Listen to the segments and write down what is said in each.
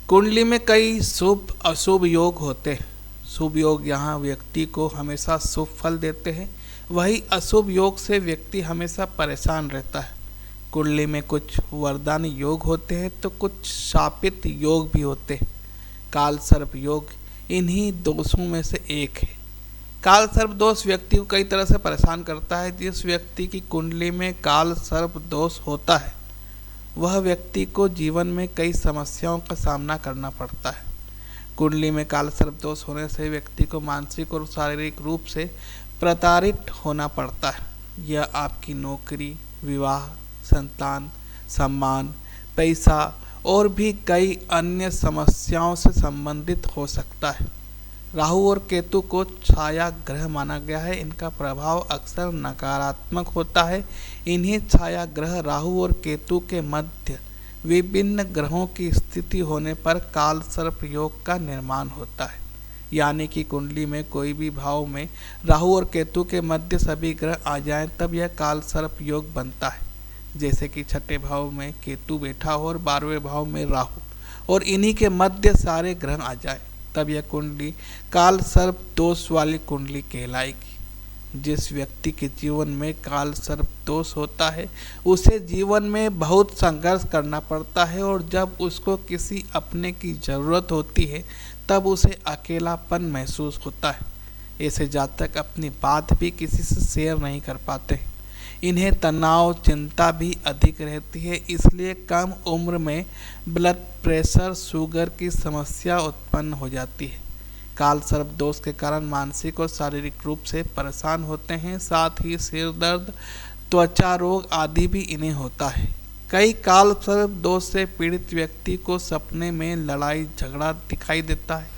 कुंडली में कई शुभ अशुभ योग होते हैं। शुभ योग यहाँ व्यक्ति को हमेशा शुभ फल देते हैं, वही अशुभ योग से व्यक्ति हमेशा परेशान रहता है। कुंडली में कुछ वरदान योग होते हैं तो कुछ शापित योग भी होते हैं। काल सर्प योग इन्हीं दोषों में से एक है। काल सर्प दोष व्यक्ति को कई तरह से परेशान करता है। जिस व्यक्ति की कुंडली में काल सर्प दोष होता है वह व्यक्ति को जीवन में कई समस्याओं का सामना करना पड़ता है। कुंडली में काल सर्प दोष होने से व्यक्ति को मानसिक और शारीरिक रूप से प्रताड़ित होना पड़ता है। यह आपकी नौकरी, विवाह, संतान, सम्मान, पैसा और भी कई अन्य समस्याओं से संबंधित हो सकता है। राहु और केतु को छाया ग्रह माना गया है। इनका प्रभाव अक्सर नकारात्मक होता है। इन्हीं छाया ग्रह राहु और केतु के मध्य विभिन्न ग्रहों की स्थिति होने पर काल सर्प योग का निर्माण होता है। यानी कि कुंडली में कोई भी भाव में राहु और केतु के मध्य सभी ग्रह आ जाएं तब यह काल सर्प योग बनता है। जैसे कि छठे भाव में केतु बैठा हो और 12वें भाव में राहु और इन्हीं के मध्य सारे ग्रह आ जाए तब यह कुंडली काल सर्प दोष वाली कुंडली कहलाएगी। जिस व्यक्ति के जीवन में काल सर्प दोष होता है उसे जीवन में बहुत संघर्ष करना पड़ता है और जब उसको किसी अपने की ज़रूरत होती है तब उसे अकेलापन महसूस होता है। ऐसे जातक अपनी बात भी किसी से शेयर नहीं कर पाते। इन्हें तनाव, चिंता भी अधिक रहती है, इसलिए कम उम्र में ब्लड प्रेशर, शुगर की समस्या उत्पन्न हो जाती है। काल सर्प दोष के कारण मानसिक और शारीरिक रूप से परेशान होते हैं। साथ ही सिर दर्द, त्वचा रोग आदि भी इन्हें होता है। कई काल सर्प दोष से पीड़ित व्यक्ति को सपने में लड़ाई झगड़ा दिखाई देता है।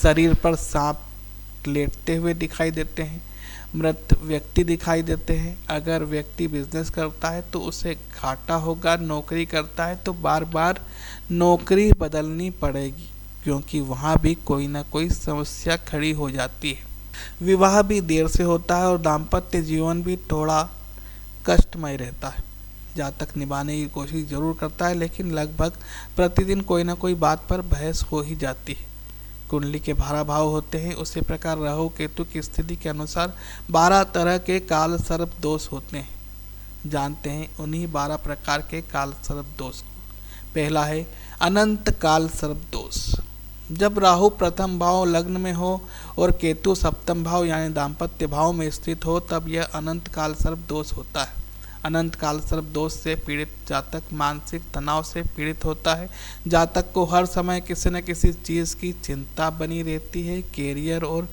शरीर पर सांप लेटते हुए दिखाई देते हैं। मृत व्यक्ति दिखाई देते हैं। अगर व्यक्ति बिजनेस करता है तो उसे घाटा होगा। नौकरी करता है तो बार बार नौकरी बदलनी पड़ेगी क्योंकि वहाँ भी कोई ना कोई समस्या खड़ी हो जाती है। विवाह भी देर से होता है और दाम्पत्य जीवन भी थोड़ा कष्टमय रहता है। जातक निभाने की कोशिश जरूर करता है लेकिन लगभग प्रतिदिन कोई ना कोई बात पर बहस हो ही जाती है। कुंडली के 12 भाव होते हैं। उसी प्रकार राहु केतु की स्थिति के अनुसार 12 तरह के काल सर्प दोष होते हैं। जानते हैं उन्हीं 12 प्रकार के काल सर्प दोष को। पहला है अनंत काल सर्प दोष। जब राहु प्रथम भाव लग्न में हो और केतु सप्तम भाव यानी दाम्पत्य भाव में स्थित हो तब यह अनंत काल सर्प दोष होता है। अनंत काल सर्प दोष से पीड़ित जातक मानसिक तनाव से पीड़ित होता है। जातक को हर समय किसी न किसी चीज़ की चिंता बनी रहती है। कैरियर और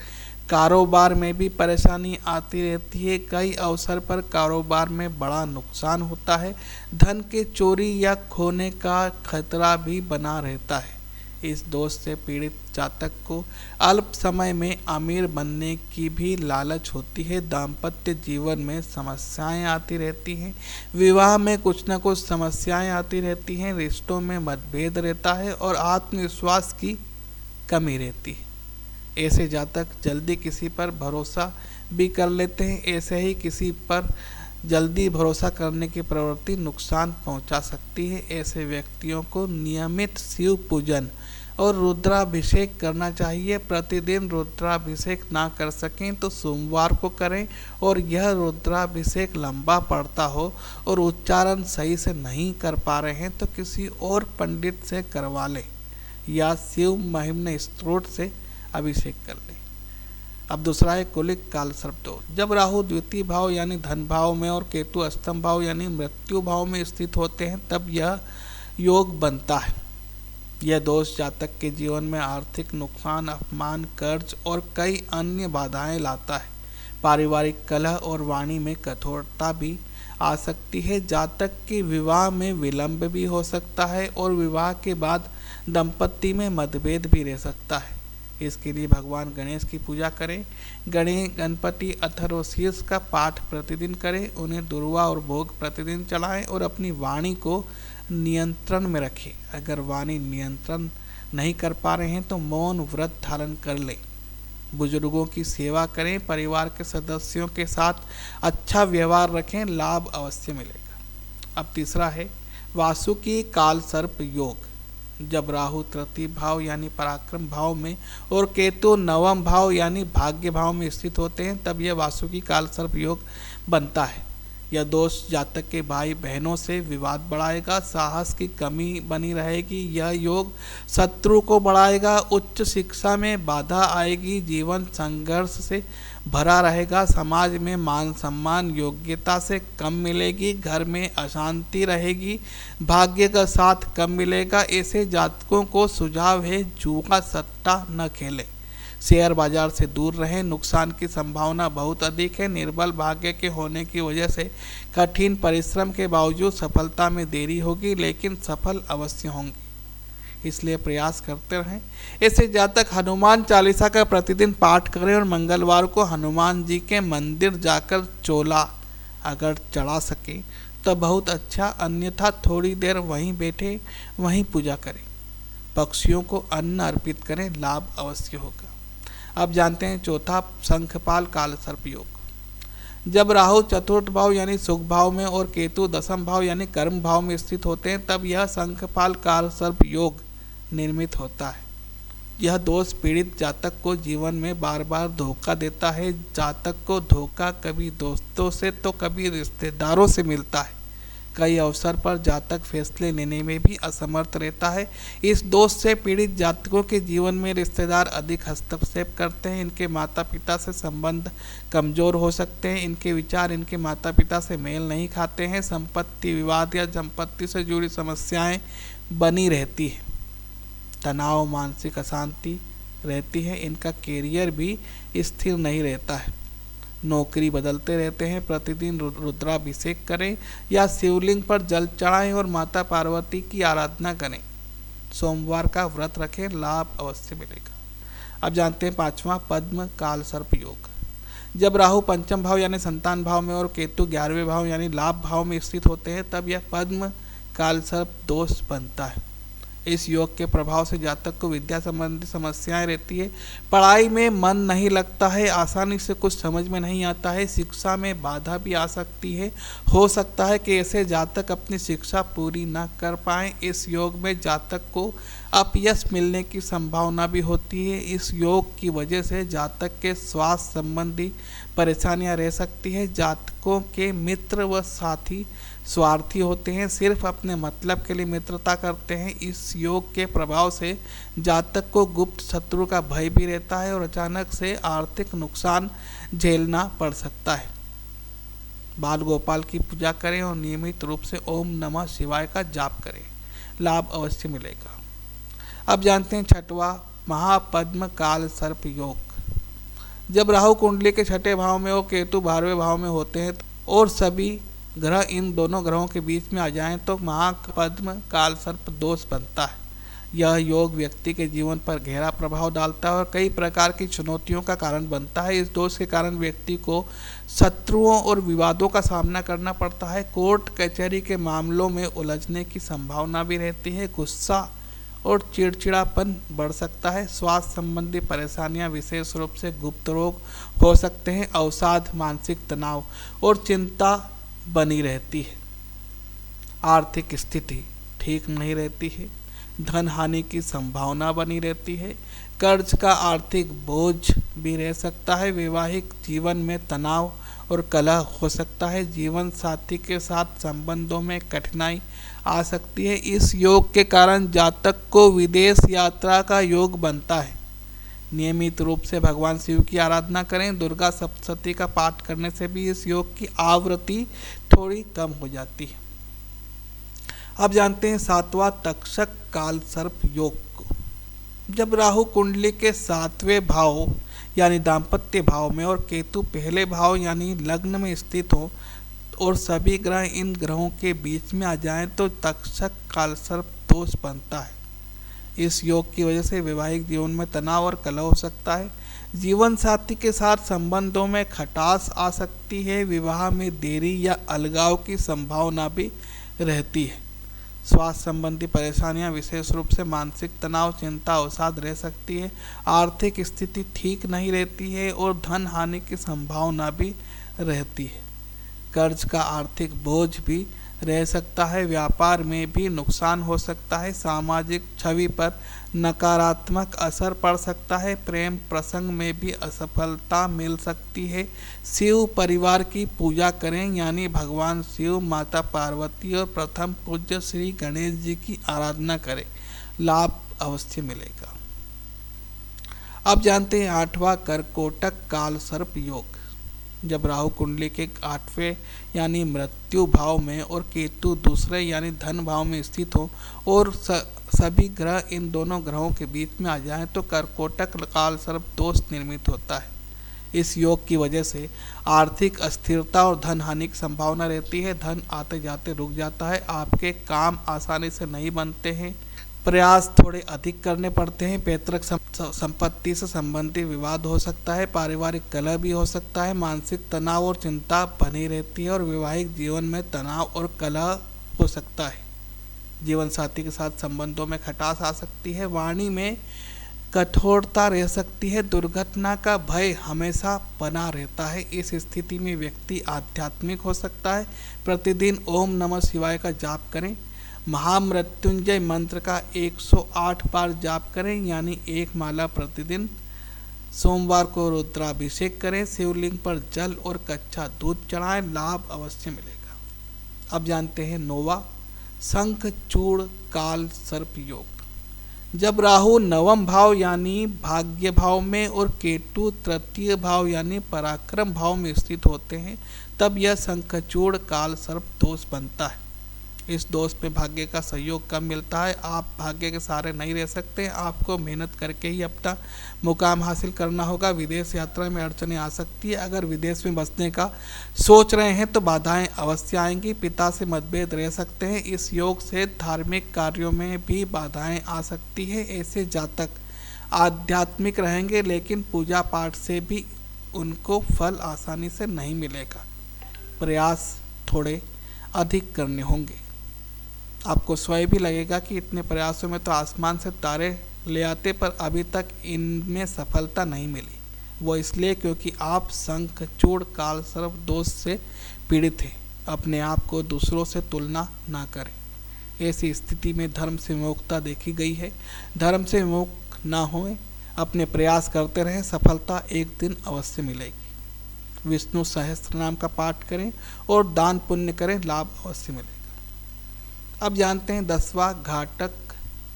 कारोबार में भी परेशानी आती रहती है। कई अवसर पर कारोबार में बड़ा नुकसान होता है। धन के चोरी या खोने का खतरा भी बना रहता है। इस दोष से पीड़ित जातक को अल्प समय में अमीर बनने की भी लालच होती है। दाम्पत्य जीवन में समस्याएं आती रहती हैं। विवाह में कुछ न कुछ समस्याएं आती रहती हैं। रिश्तों में मतभेद रहता है और आत्मविश्वास की कमी रहती है। ऐसे जातक जल्दी किसी पर भरोसा भी कर लेते हैं। ऐसे ही किसी पर जल्दी भरोसा करने की प्रवृत्ति नुकसान पहुंचा सकती है। ऐसे व्यक्तियों को नियमित शिव पूजन और रुद्राभिषेक करना चाहिए। प्रतिदिन रुद्राभिषेक ना कर सकें तो सोमवार को करें और यह रुद्राभिषेक लंबा पड़ता हो और उच्चारण सही से नहीं कर पा रहे हैं तो किसी और पंडित से करवा लें या शिव महिम्न स्त्रोत से अभिषेक कर लें। अब दूसरा है कुलिक काल सर्प दोष। जब राहु द्वितीय भाव यानी धन भाव में और केतु अष्टम भाव यानी मृत्यु भाव में स्थित होते हैं तब यह योग बनता है। यह दोष जातक के जीवन में आर्थिक नुकसान, अपमान, कर्ज और कई अन्य बाधाएं लाता है। पारिवारिक कलह और वाणी में कठोरता भी आ सकती है। जातक के विवाह में विलंब भी हो सकता है और विवाह के बाद दंपत्ति में मतभेद भी रह सकता है। इसके लिए भगवान गणेश की पूजा करें। गणपति अथर्वशीर्ष का पाठ प्रतिदिन करें। उन्हें दुर्वा और भोग प्रतिदिन चढ़ाएं और अपनी वाणी को नियंत्रण में रखें। अगर वाणी नियंत्रण नहीं कर पा रहे हैं तो मौन व्रत धारण कर लें। बुजुर्गों की सेवा करें। परिवार के सदस्यों के साथ अच्छा व्यवहार रखें, लाभ अवश्य मिलेगा। अब तीसरा है वासुकी काल सर्प योग। जब राहु तृतीय भाव यानी पराक्रम भाव में और केतु नवम भाव यानी भाग्य भाव में स्थित होते हैं तब यह वासुकी काल सर्प योग बनता है। यह दोष जातक के भाई बहनों से विवाद बढ़ाएगा, साहस की कमी बनी रहेगी। यह योग शत्रु को बढ़ाएगा, उच्च शिक्षा में बाधा आएगी, जीवन संघर्ष से भरा रहेगा, समाज में मान सम्मान योग्यता से कम मिलेगी, घर में अशांति रहेगी, भाग्य का साथ कम मिलेगा। ऐसे जातकों को सुझाव है जुआ सट्टा न खेलें, शेयर बाजार से दूर रहें, नुकसान की संभावना बहुत अधिक है। निर्बल भाग्य के होने की वजह से कठिन परिश्रम के बावजूद सफलता में देरी होगी, लेकिन सफल अवश्य होंगे, इसलिए प्रयास करते रहें। ऐसे जातक हनुमान चालीसा का प्रतिदिन पाठ करें और मंगलवार को हनुमान जी के मंदिर जाकर चोला अगर चढ़ा सके तो बहुत अच्छा, अन्यथा थोड़ी देर वहीं बैठे वहीं पूजा करें, पक्षियों को अन्न अर्पित करें, लाभ अवश्य होगा। अब जानते हैं चौथा शंखपाल काल सर्प योग। जब राहु चतुर्थ भाव यानी सुख भाव में और केतु दसम भाव यानी कर्म भाव में स्थित होते हैं तब यह शंखपाल काल सर्प योग निर्मित होता है। यह दोष पीड़ित जातक को जीवन में बार बार धोखा देता है। जातक को धोखा कभी दोस्तों से तो कभी रिश्तेदारों से मिलता है। कई अवसर पर जातक फैसले लेने में भी असमर्थ रहता है। इस दोष से पीड़ित जातकों के जीवन में रिश्तेदार अधिक हस्तक्षेप करते हैं। इनके माता पिता से संबंध कमजोर हो सकते हैं। इनके विचार इनके माता पिता से मेल नहीं खाते हैं। संपत्ति विवाद या संपत्ति से जुड़ी समस्याएं बनी रहती है। तनाव, मानसिक अशांति रहती है। इनका कैरियर भी स्थिर नहीं रहता है। नौकरी बदलते रहते हैं। प्रतिदिन रुद्राभिषेक करें या शिवलिंग पर जल चढ़ाएं और माता पार्वती की आराधना करें। सोमवार का व्रत रखें, लाभ अवश्य मिलेगा। अब जानते हैं पांचवा पद्म काल सर्प योग। जब राहु पंचम भाव यानी संतान भाव में और केतु 11वें भाव यानी लाभ भाव में स्थित होते हैं तब यह पद्म काल सर्प दोष बनता है। इस योग के प्रभाव से जातक को विद्या संबंधी समस्याएं रहती है। पढ़ाई में मन नहीं लगता है, आसानी से कुछ समझ में नहीं आता है, शिक्षा में बाधा भी आ सकती है। हो सकता है कि ऐसे जातक अपनी शिक्षा पूरी न कर पाएं। इस योग में जातक को अपयश मिलने की संभावना भी होती है। इस योग की वजह से जातक के स्वास्थ्य संबंधी परेशानियां रह सकती है। जातकों के मित्र व साथी स्वार्थी होते हैं, सिर्फ अपने मतलब के लिए मित्रता करते हैं। इस योग के प्रभाव से जातक को गुप्त शत्रु का भय भी रहता है और अचानक से आर्थिक नुकसान झेलना पड़ सकता है। बाल गोपाल की पूजा करें और नियमित रूप से ओम नमः शिवाय का जाप करें, लाभ अवश्य मिलेगा। अब जानते हैं छठवां महापद्म काल सर्प योग। जब राहु कुंडली के छठे भाव में और केतु 12वें भाव में होते हैं और सभी ग्रह इन दोनों ग्रहों के बीच में आ जाएं तो महापद्म काल सर्प दोष बनता है। यह योग व्यक्ति के जीवन पर गहरा प्रभाव डालता है और कई प्रकार की चुनौतियों का कारण बनता है। इस दोष के कारण व्यक्ति को शत्रुओं और विवादों का सामना करना पड़ता है। कोर्ट कचहरी के मामलों में उलझने की संभावना भी रहती है। गुस्सा और चिड़चिड़ापन बढ़ सकता है। स्वास्थ्य संबंधी परेशानियां, विशेष रूप से गुप्त रोग हो सकते हैं। अवसाद, मानसिक तनाव और चिंता बनी रहती है। आर्थिक स्थिति ठीक नहीं रहती है। धन हानि की संभावना बनी रहती है। कर्ज का आर्थिक बोझ भी रह सकता है। वैवाहिक जीवन में तनाव और कलह हो सकता है। जीवन साथी के साथ संबंधों में कठिनाई आ सकती है। इस योग के कारण जातक को विदेश यात्रा का योग बनता है। नियमित रूप से भगवान शिव की आराधना करें। दुर्गा सप्तशती का पाठ करने से भी इस योग की आवृत्ति थोड़ी कम हो जाती है। अब जानते हैं सातवां तक्षक काल सर्प योग को। जब राहु कुंडली के 7वें भाव यानी दाम्पत्य भाव में और केतु पहले भाव यानी लग्न में स्थित हो और सभी ग्रह इन ग्रहों के बीच में आ जाएं तो तक्षक काल सर्प दोष बनता है। इस योग की वजह से वैवाहिक जीवन में तनाव और कलह हो सकता है। जीवन साथी के साथ संबंधों में खटास आ सकती है। विवाह में देरी या अलगाव की संभावना भी रहती है। स्वास्थ्य संबंधी परेशानियां, विशेष रूप से मानसिक तनाव, चिंता, अवसाद रह सकती है। आर्थिक स्थिति ठीक नहीं रहती है और धन हानि की संभावना भी रहती है। कर्ज का आर्थिक बोझ भी रह सकता है। व्यापार में भी नुकसान हो सकता है। सामाजिक छवि पर नकारात्मक असर पड़ सकता है। प्रेम प्रसंग में भी असफलता मिल सकती है। शिव परिवार की पूजा करें, यानी भगवान शिव, माता पार्वती और प्रथम पूज्य श्री गणेश जी की आराधना करें, लाभ अवश्य मिलेगा। अब जानते हैं 8वां कर्कोटक काल सर्प योग। जब राहु कुंडली के 8वें यानी मृत्यु भाव में और केतु दूसरे यानी धन भाव में स्थित हो और सभी ग्रह इन दोनों ग्रहों के बीच में आ जाएं तो कर्कोटक काल सर्प दोष निर्मित होता है। इस योग की वजह से आर्थिक अस्थिरता और धन हानि की संभावना रहती है। धन आते जाते रुक जाता है। आपके काम आसानी से नहीं बनते हैं। प्रयास थोड़े अधिक करने पड़ते हैं। पैतृक संपत्ति से संबंधित विवाद हो सकता है। पारिवारिक कलह भी हो सकता है। मानसिक तनाव और चिंता बनी रहती है और वैवाहिक जीवन में तनाव और कलह हो सकता है। जीवन साथी के साथ संबंधों में खटास आ सकती है। वाणी में कठोरता रह सकती है। दुर्घटना का भय हमेशा बना रहता है। इस स्थिति में व्यक्ति आध्यात्मिक हो सकता है। प्रतिदिन ओम नमः शिवाय का जाप करें। महामृत्युंजय मंत्र का 108 बार जाप करें, यानी 1 माला प्रतिदिन। सोमवार को रुद्राभिषेक करें। शिवलिंग पर जल और कच्चा दूध चढ़ाएं, लाभ अवश्य मिलेगा। अब जानते हैं 9वां शंखचूड़ काल सर्प योग। जब राहु 9वें भाव यानी भाग्य भाव में और केतु तृतीय भाव यानी पराक्रम भाव में स्थित होते हैं, तब यह शंखचूड़ काल सर्प दोष बनता है। इस दोष में भाग्य का सहयोग कम मिलता है। आप भाग्य के सहारे नहीं रह सकते। आपको मेहनत करके ही अपना मुकाम हासिल करना होगा। विदेश यात्रा में अड़चनें आ सकती है। अगर विदेश में बसने का सोच रहे हैं तो बाधाएं अवश्य आएंगी। पिता से मतभेद रह सकते हैं। इस योग से धार्मिक कार्यों में भी बाधाएं आ सकती है। ऐसे जातक आध्यात्मिक रहेंगे, लेकिन पूजा पाठ से भी उनको फल आसानी से नहीं मिलेगा। प्रयास थोड़े अधिक करने होंगे। आपको स्वयं भी लगेगा कि इतने प्रयासों में तो आसमान से तारे ले आते, पर अभी तक इनमें सफलता नहीं मिली। वो इसलिए क्योंकि आप शंखचूड़ काल सर्प दोष से पीड़ित हैं। अपने आप को दूसरों से तुलना ना करें। ऐसी स्थिति में धर्म से विमुखता देखी गई है। धर्म से विमुख ना हों, अपने प्रयास करते रहें, सफलता एक दिन अवश्य मिलेगी। विष्णु सहस्त्र नाम का पाठ करें और दान पुण्य करें, लाभ अवश्य मिलेगा। अब जानते हैं 10वां घातक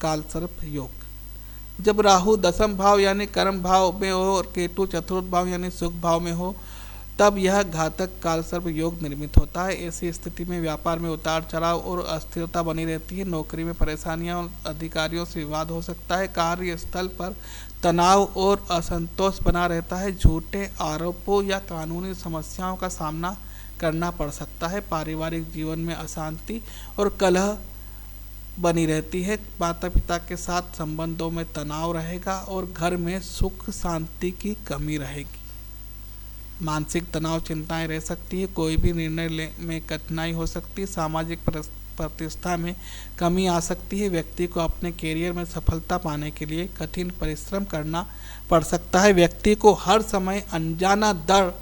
काल सर्प योग। जब राहु 10वें भाव यानी कर्म भाव में हो और केतु चतुर्थ भाव यानी सुख भाव में हो, तब यह घातक काल सर्प योग निर्मित होता है। ऐसी स्थिति में व्यापार में उतार चढ़ाव और अस्थिरता बनी रहती है। नौकरी में परेशानियां और अधिकारियों से विवाद हो सकता है। कार्यस्थल पर तनाव और असंतोष बना रहता है। झूठे आरोपों या कानूनी समस्याओं का सामना करना पड़ सकता है। पारिवारिक जीवन में अशांति और कलह बनी रहती है। माता पिता के साथ संबंधों में तनाव रहेगा और घर में सुख शांति की कमी रहेगी। मानसिक तनाव चिंताएं रह सकती है। कोई भी निर्णय में कठिनाई हो सकती है। सामाजिक प्रतिष्ठा में कमी आ सकती है। व्यक्ति को अपने कैरियर में सफलता पाने के लिए कठिन परिश्रम करना पड़ सकता है। व्यक्ति को हर समय अनजाना डर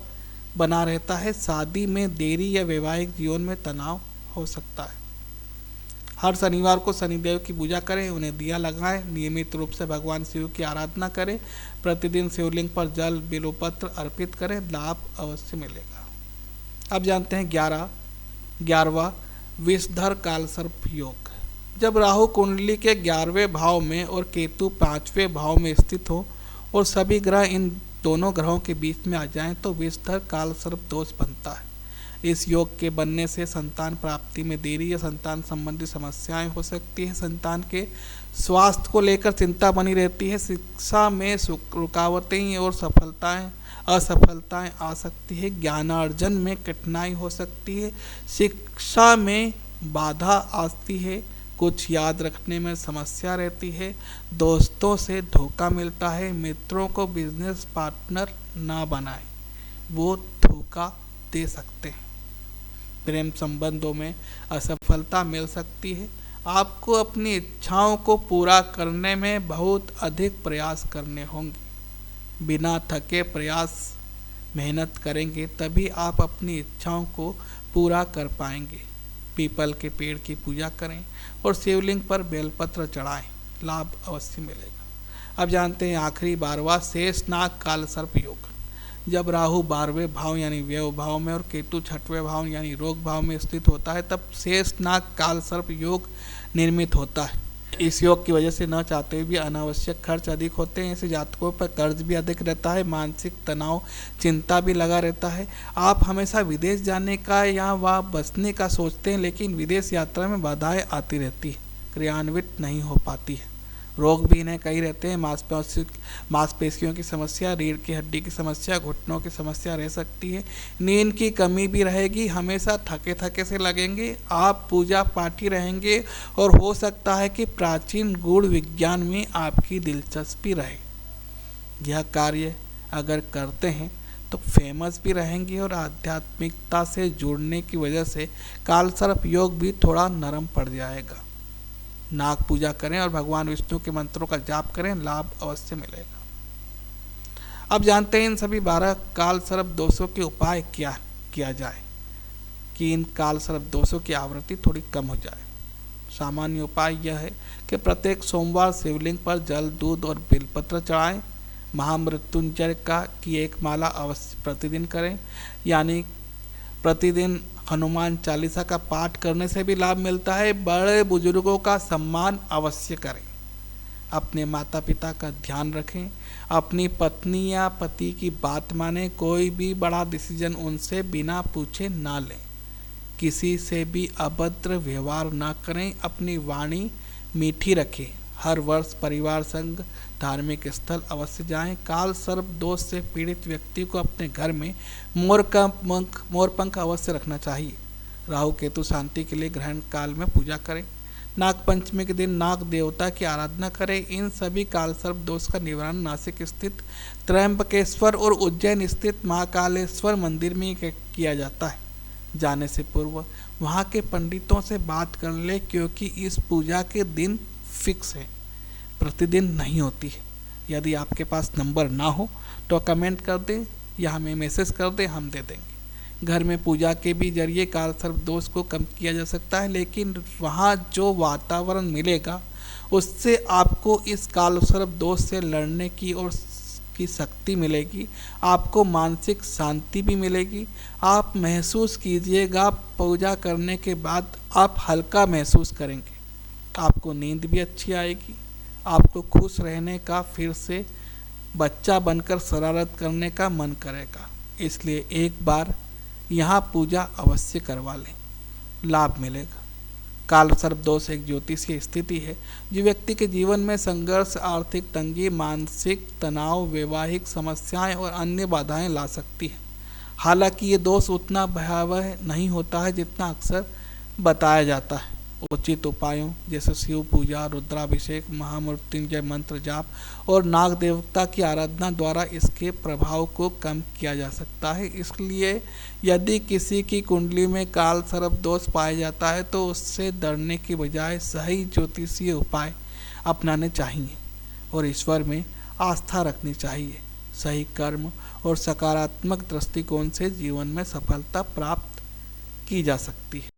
बना रहता है। शादी में देरी या वैवाहिक जीवन में तनाव हो सकता है। हर शनिवार को शनिदेव की पूजा करें, उन्हें दिया लगाएं। नियमित रूप से भगवान शिव की आराधना करें। प्रतिदिन शिवलिंग पर जल बिल्वपत्र अर्पित करें, लाभ अवश्य मिलेगा। अब जानते हैं 11वां विषधर काल सर्प योग। जब राहु कुंडली के 11वें भाव में और केतु 5वें भाव में स्थित हो और सभी ग्रह इन दोनों ग्रहों के बीच में आ जाएं तो विषधर काल सर्प दोष बनता है। इस योग के बनने से संतान प्राप्ति में देरी या संतान संबंधी समस्याएं हो सकती है। संतान के स्वास्थ्य को लेकर चिंता बनी रहती है। शिक्षा में रुकावटें और असफलताएं आ सकती है। ज्ञानार्जन में कठिनाई हो सकती है। शिक्षा में बाधा आती है। कुछ याद रखने में समस्या रहती है। दोस्तों से धोखा मिलता है। मित्रों को बिजनेस पार्टनर ना बनाएं, वो धोखा दे सकते हैं। प्रेम संबंधों में असफलता मिल सकती है। आपको अपनी इच्छाओं को पूरा करने में बहुत अधिक प्रयास करने होंगे। बिना थके प्रयास मेहनत करेंगे तभी आप अपनी इच्छाओं को पूरा कर पाएंगे। पीपल के पेड़ की पूजा करें और शिवलिंग पर बेलपत्र चढ़ाएं, लाभ अवश्य मिलेगा। अब जानते हैं आखिरी 12वां शेषनाग काल सर्प योग। जब राहु 12वें भाव यानी व्यय भाव में और केतु 6वें भाव यानी रोग भाव में स्थित होता है तब शेषनाग काल सर्प योग निर्मित होता है। इस योग की वजह से न चाहते हुए भी अनावश्यक खर्च अधिक होते हैं। ऐसे जातकों पर कर्ज भी अधिक रहता है, मानसिक तनाव चिंता भी लगा रहता है। आप हमेशा विदेश जाने का या वहाँ बसने का सोचते हैं लेकिन विदेश यात्रा में बाधाएं आती रहती है, क्रियान्वित नहीं हो पाती है। रोग भी इन्हें कई रहते हैं, मांसपेशियों की समस्या, रीढ़ की हड्डी की समस्या, घुटनों की समस्या रह सकती है। नींद की कमी भी रहेगी, हमेशा थके थके से लगेंगे। आप पूजा पाठी रहेंगे और हो सकता है कि प्राचीन गूढ़ विज्ञान में आपकी दिलचस्पी रहे। यह कार्य अगर करते हैं तो फेमस भी रहेंगे और आध्यात्मिकता से जुड़ने की वजह से कालसर्प योग भी थोड़ा नरम पड़ जाएगा। नाग पूजा करें और भगवान विष्णु के मंत्रों का जाप करें, लाभ अवश्य मिलेगा। अब जानते हैं इन सभी 12 काल सर्प दोषों के उपाय क्या किया जाए कि इन काल सर्प दोषों की आवृत्ति थोड़ी कम हो जाए। सामान्य उपाय यह है कि प्रत्येक सोमवार शिवलिंग पर जल, दूध और बेलपत्र चढ़ाएं। महामृत्युंजय की एक माला अवश्य प्रतिदिन करें, यानी प्रतिदिन हनुमान चालीसा का पाठ करने से भी लाभ मिलता है। बड़े बुजुर्गों का सम्मान अवश्य करें। अपने माता पिता का ध्यान रखें। अपनी पत्नी या पति की बात मानें। कोई भी बड़ा डिसीजन उनसे बिना पूछे ना लें। किसी से भी अभद्र व्यवहार ना करें। अपनी वाणी मीठी रखें। हर वर्ष परिवार संग धार्मिक स्थल अवश्य जाएं। काल सर्प दोष से पीड़ित व्यक्ति को अपने घर में मोरपंख अवश्य रखना चाहिए। राहु केतु शांति के लिए ग्रहण काल में पूजा करें। नाग पंचमी के दिन नाग देवता की आराधना करें। इन सभी काल सर्प दोष का निवारण नासिक स्थित त्र्यंबकेश्वर और उज्जैन स्थित महाकालेश्वर मंदिर में किया जाता है। जाने से पूर्व वहाँ के पंडितों से बात कर ले, क्योंकि इस पूजा के दिन फिक्स है, प्रतिदिन नहीं होती है। यदि आपके पास नंबर ना हो तो कमेंट कर दें या हमें मैसेज कर दें, हम दे देंगे। घर में पूजा के भी जरिए काल सर्प दोष को कम किया जा सकता है, लेकिन वहाँ जो वातावरण मिलेगा उससे आपको इस काल सर्प दोष से लड़ने की और की शक्ति मिलेगी। आपको मानसिक शांति भी मिलेगी। आप महसूस कीजिएगा पूजा करने के बाद आप हल्का महसूस करेंगे। आपको नींद भी अच्छी आएगी। आपको खुश रहने का, फिर से बच्चा बनकर शरारत करने का मन करेगा। इसलिए एक बार यहाँ पूजा अवश्य करवा लें, लाभ मिलेगा। काल सर्प दोष एक ज्योतिषीय स्थिति है जो व्यक्ति के जीवन में संघर्ष, आर्थिक तंगी, मानसिक तनाव, वैवाहिक समस्याएं और अन्य बाधाएं ला सकती है। हालांकि ये दोष उतना भयावह नहीं होता है जितना अक्सर बताया जाता है। उचित उपायों जैसे शिव पूजा, रुद्राभिषेक, महामृत्युंजय मंत्र जाप और नाग देवता की आराधना द्वारा इसके प्रभाव को कम किया जा सकता है। इसलिए यदि किसी की कुंडली में काल सर्प दोष पाया जाता है तो उससे डरने की बजाय सही ज्योतिषीय उपाय अपनाने चाहिए और ईश्वर में आस्था रखनी चाहिए। सही कर्म और सकारात्मक दृष्टिकोण से जीवन में सफलता प्राप्त की जा सकती है।